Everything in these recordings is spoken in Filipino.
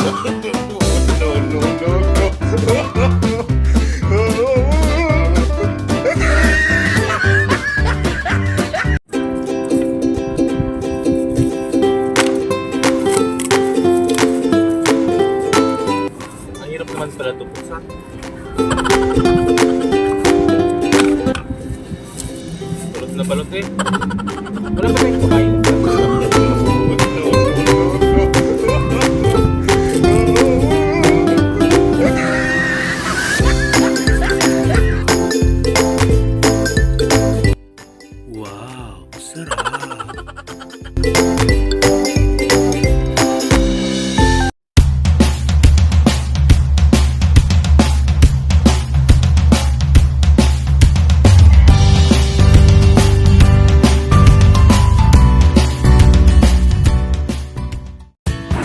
Ang hirap naman pala ito po sa balot na balot eh. Wala ba tayong kumain? Wow, sarap.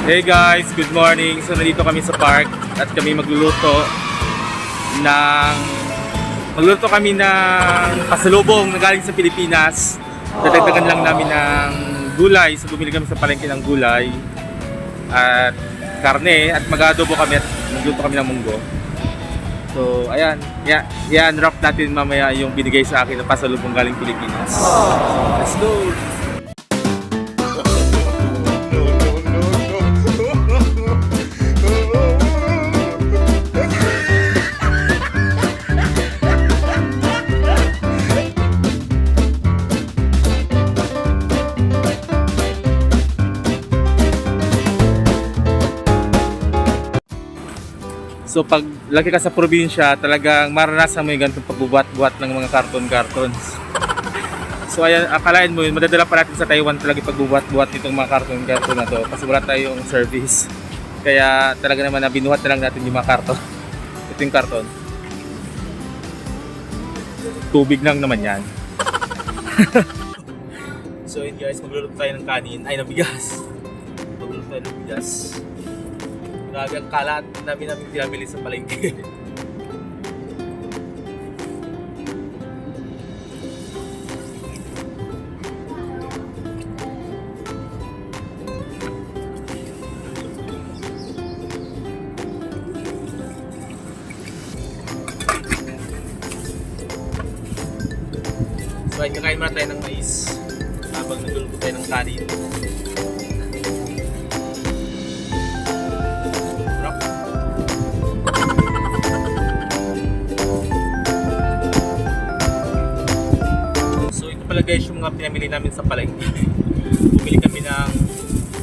Hey guys, good morning. So nandito kami sa park at kami magluluto ng pasalubong na galing sa Pilipinas. Dadagdagan lang namin ng gulay. So bumili kami sa palengke ng gulay at karne at mag-adobo kami at magluto kami ng munggo. So ayan, i-unwrap natin mamaya yung binigay sa akin ng pasalubong galing Pilipinas. Let's go! So pag laki ka sa probinsya, talagang maranasan mo yung ganitong pagbubuhat-buhat ng mga cartons. So ayan, akalain mo yun, madadala pa natin sa Taiwan talaga pagbubuhat-buhat nitong mga carton na to kasi wala tayong service. Kaya talaga naman na binuhat na lang natin yung mga karton. Ito yung karton. Tubig lang naman yan. So yun guys, magluluto tayo ng kanin, ay ng bigas. Magluluto tayo ng bigas. Grabe ang kalat namin pinabili sa palengke. So ay kakain muna tayo ng mais habang nagluluto tayo ng kanin. Guys, yung mga pinamili namin sa palengke. Bumili kami ng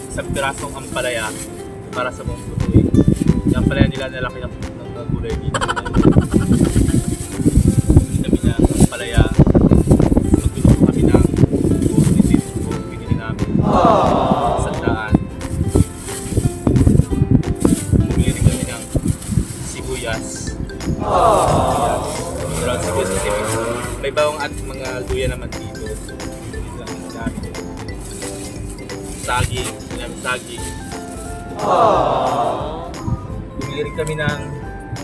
isang pirasong ampalaya para sa mga lutuin. Yung ampalaya nila nalaki ng gulay dito. Bumili kami ng ampalaya. Magluto kami ng buong pinili namin. Sandaan. Bumili rin kami ng sibuyas. Sibuyas kasi may bawang at mga luya naman dito. Saging, saging. Bumili rin kami ng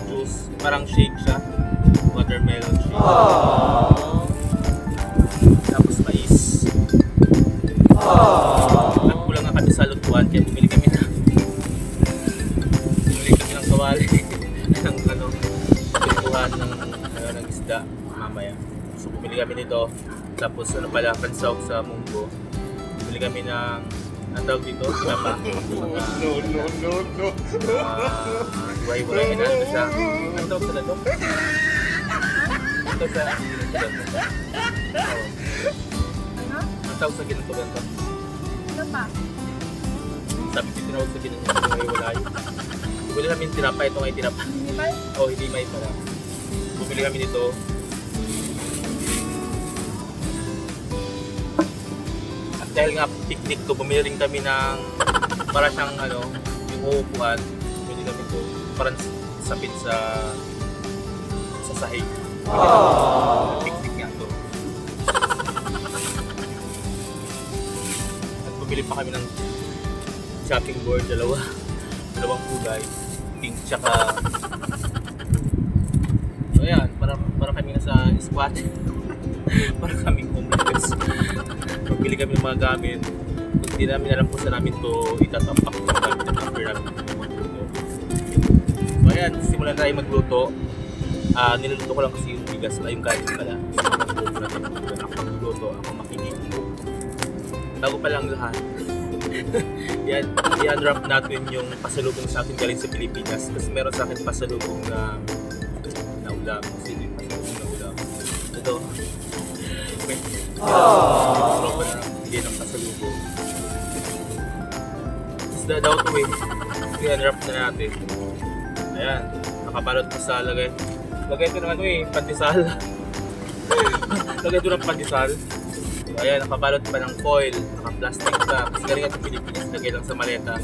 juice, parang shake siya, watermelon shake. Tapos mais. At kulang nga kami sa lutuan, kaya bumili kami ng kawali ng lutuan ng isda mamaya. So bumili kami nito, tapos pansaw sa munggo. Bumili kami ng ang tawag dito, sinapa. No. Buhay-buhay na ito siya. Ang tawag sa lato? Ang tawag sa ginagawa. Ano? Ang tawag sa ginagawa. Ano pa? Sabi ko tinawag sa ginagawa. Buhay-buhay. Bumili namin tinapa. Ito nga yung tinapa. Hindi ba? Oo, hindi may pala. Bumili kami nito. Dahil nga picnic to, bumili rin kami ng para siyang yung uupuan. Bumili kami to para sapit sa sahig. Picnic nga to. At bumili pa kami ng chopping board, dalawang kulay, pink tsaka so ayan, para kami nasa squat. Para kaming homeless. Pagpili kami ng mga gamit, kung hindi namin alam kung saan namin ito itatapak ng gamit ng after namin. ayan, simulan na tayo magluto. Niluluto ko lang kasi yung bigas na yung kanin pala. Ako magluto, ako makinig. Bago pa lang lahat. Yan, i-unwrap natin yung pasalubong sa akin galing sa Pilipinas. Kasi meron sa akin pasalubong na ulam. Kasi ito yung pasalubong na ulam. Ito. Okay. Tropa na hindi ng pasalubong. Isda daw ito eh. I-unwrap na natin. Ayan, nakabalot ko sa lagay. Lagay ito ng ano eh, pandesal. Lagay ito ng pandesal. So, ayan, nakabalot pa ng foil, naka-plastic pa. Kasi galing sa Pilipinas, lagay lang sa maleta.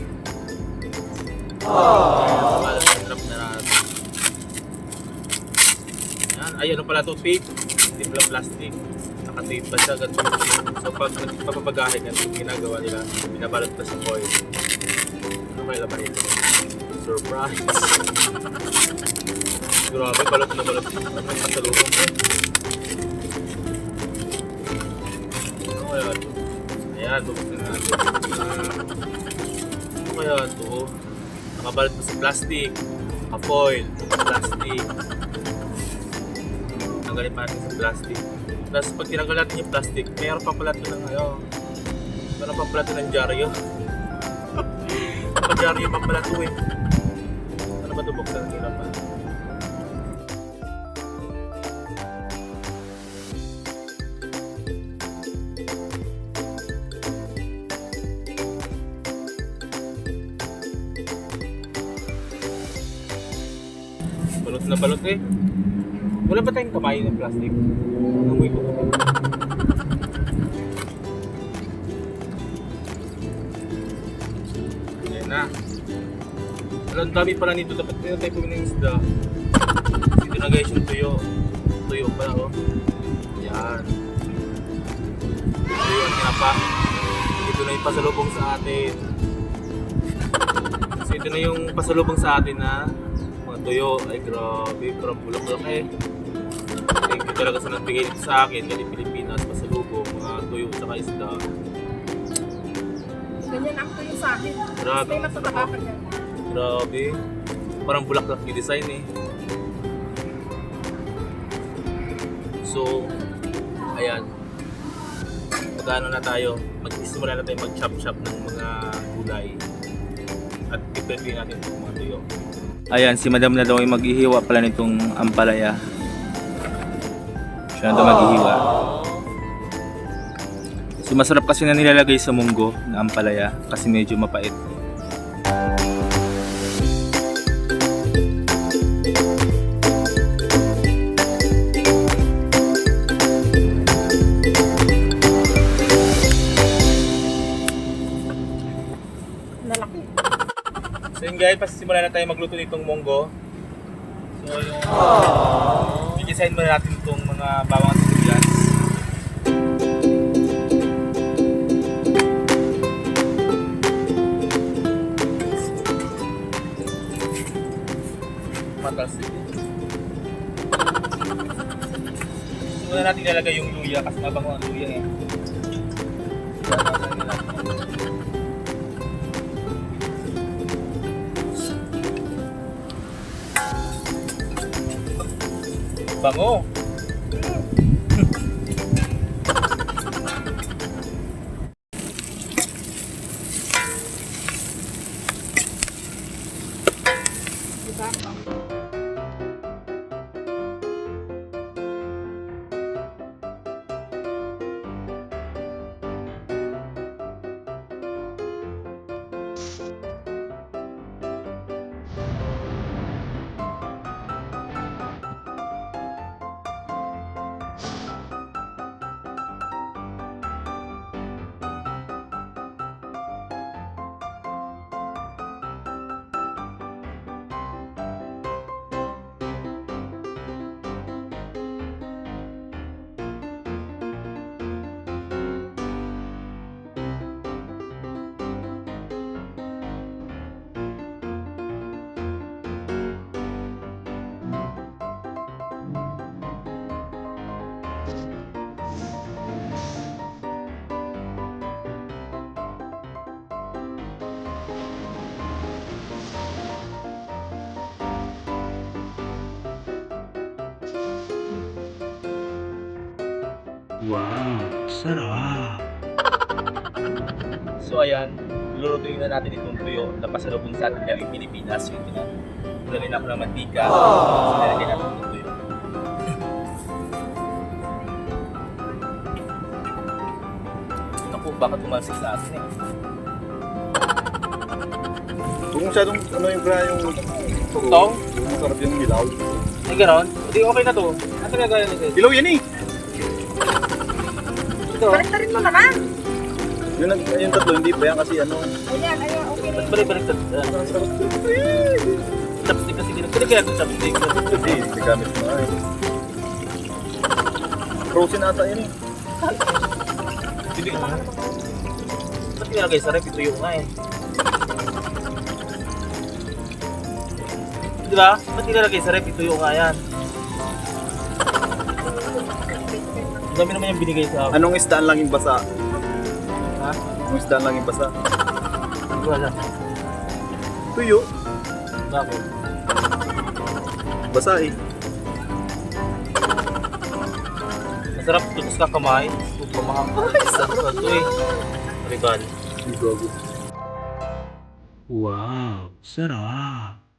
Ayan, nakabalot ng wrap na natin. Ayan, ay ano pala ito, tape. Hindi pala plastic. Naka-tape pa siya, ganito. So pag papapagahin yan, yung ginagawa nila, binabalot pa sa foil. Ano kaya laban ito? Surprise! Grabe, balot na balot. Ano pasalubong ko? Ano kaya ito? Ayan, bubuksan na natin. Ano kaya ito? Nakabalot pa sa plastic. Naka-foil. Plastic. Tanggalin pa natin sa plastic. Tapos pag tinanggal natin yung plastic, mayroon pa pala ito ng ano. Mayroon pa pala ito ng dyaryo. Naka-dyaryo pa pala ito eh. Ano ba ito buksan? Hirap pa. Balot na balot eh. Wala ba tayong kamay ng plastic? Nangamoy ko. Ayan na. Wala, ang dami pala nito. Dapat nila tayo pumili ng isda. Ito na guys yung tuyo. Tuyo pala oh. Ayan. Tuyo ang kinapa. Ito na yung pasalubong sa atin. So ito na yung pasalubong sa atin na tuyo. Ay grabe, parang bulak-bulak eh. Thank you talaga sa nagbigay nito sa akin galing Pilipinas, pasalubong, mga tuyo sa isda. Ganyan ang tuyo sa akin. Grabe. May matataka pa dyan. Grabe. Parang bulaklak yung design eh. So, ayan. Magkano na tayo? Mag-isimula na tayo mag-chop-chop ng mga gulay. At i-prepare natin itong mga tuyo. Ayan, si madam na daw ay maghihiwa pala nitong ampalaya. Siya na daw maghihiwa. So masarap kasi na nilalagay sa munggo na ampalaya kasi medyo mapait. Nalaki. So yun guys, pasisimulan na tayo magluto nitong munggo. So yung i-design muna natin itong mga bawang sibuyas. Matas. So muna natin ilalagay yung luya kasi mabango ang luya eh. Bango. Diba? Wow, sarap. So ayan, lulutuin na natin itong tuyo na pasalubong sa atin galing Pilipinas. Yung pinalagyan ako ng mantika. So nilagyan natin itong tuyo. Naku, baka tumalsik sa atin eh. Kung masyadong ano yung bra yung Tugtong? yung masarap yung hilaw. Ay ganon? Hindi okay na to. Ano nagaya nito? Hilaw yan eh! Ito. Balik-tarin mo naman. Yung tatlo, hindi pa yan kasi ano. Ayan, ayan, okay na yun. Balik-balik. Chopstick kasi din. Pwede kaya ito chopstick. Hindi, nagamit mo nga eh. Frozen ata yan eh. Hindi ko. Ba't nilagay sa rep? Ito yung nga eh. Di ba? Ba't nilagay sa rep? Ito yung nga yan. Ang dami naman yung binigay sa akin. Anong isdaan lang yung basa? Ha? Anong isdaan lang yung basa? Hindi ko alam. Tuyo. Bakit? Basa eh. Masarap ito. Tapos kakamay. Ay, sarap ito eh. Rival. Gago. Wow, sarap.